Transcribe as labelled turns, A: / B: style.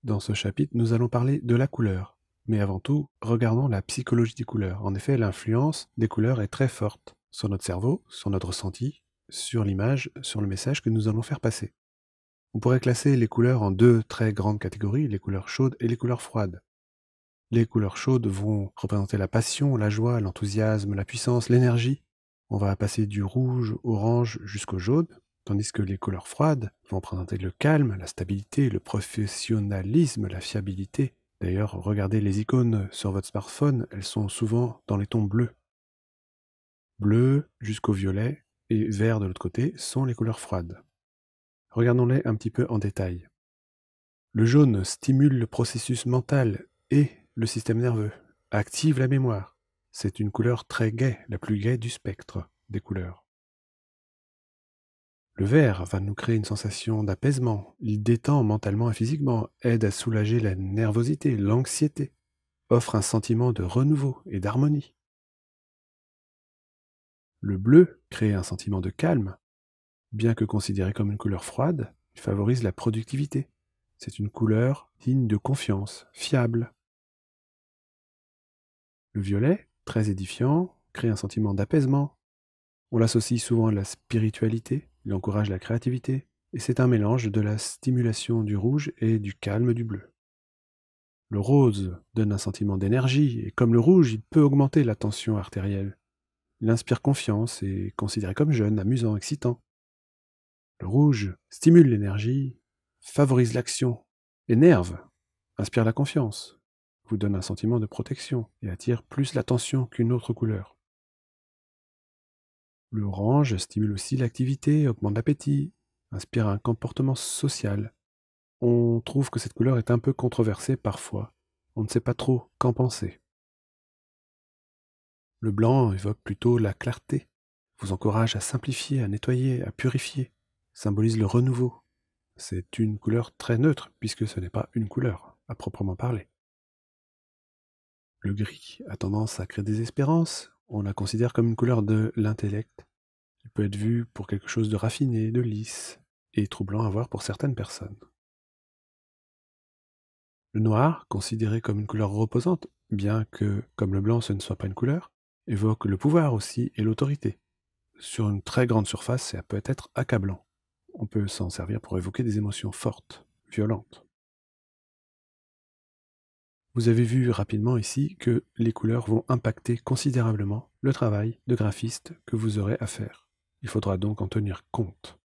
A: Dans ce chapitre, nous allons parler de la couleur. Mais avant tout, regardons la psychologie des couleurs. En effet, l'influence des couleurs est très forte sur notre cerveau, sur notre ressenti, sur l'image, sur le message que nous allons faire passer. On pourrait classer les couleurs en deux très grandes catégories, les couleurs chaudes et les couleurs froides. Les couleurs chaudes vont représenter la passion, la joie, l'enthousiasme, la puissance, l'énergie. On va passer du rouge, orange jusqu'au jaune, tandis que les couleurs froides vont représenter le calme, la stabilité, le professionnalisme, la fiabilité. D'ailleurs, regardez les icônes sur votre smartphone, elles sont souvent dans les tons bleus. Bleu jusqu'au violet et vert de l'autre côté sont les couleurs froides. Regardons-les un petit peu en détail. Le jaune stimule le processus mental et le système nerveux, active la mémoire. C'est une couleur très gaie, la plus gaie du spectre des couleurs. Le vert va nous créer une sensation d'apaisement. Il détend mentalement et physiquement, aide à soulager la nervosité, l'anxiété, offre un sentiment de renouveau et d'harmonie. Le bleu crée un sentiment de calme. Bien que considéré comme une couleur froide, il favorise la productivité. C'est une couleur digne de confiance, fiable. Le violet, très édifiant, crée un sentiment d'apaisement. On l'associe souvent à la spiritualité, il encourage la créativité, et c'est un mélange de la stimulation du rouge et du calme du bleu. Le rose donne un sentiment d'énergie, et comme le rouge, il peut augmenter la tension artérielle. Il inspire confiance et est considéré comme jeune, amusant, excitant. Le rouge stimule l'énergie, favorise l'action, énerve, inspire la confiance, vous donne un sentiment de protection et attire plus l'attention qu'une autre couleur. Le orange stimule aussi l'activité, augmente l'appétit, inspire un comportement social. On trouve que cette couleur est un peu controversée parfois. On ne sait pas trop qu'en penser. Le blanc évoque plutôt la clarté, vous encourage à simplifier, à nettoyer, à purifier, symbolise le renouveau. C'est une couleur très neutre puisque ce n'est pas une couleur à proprement parler. Le gris a tendance à créer des espérances, on la considère comme une couleur de l'intellect. Il peut être vu pour quelque chose de raffiné, de lisse, et troublant à voir pour certaines personnes. Le noir, considéré comme une couleur reposante, bien que, comme le blanc, ce ne soit pas une couleur, évoque le pouvoir aussi et l'autorité. Sur une très grande surface, ça peut être accablant. On peut s'en servir pour évoquer des émotions fortes, violentes. Vous avez vu rapidement ici que les couleurs vont impacter considérablement le travail de graphiste que vous aurez à faire. Il faudra donc en tenir compte.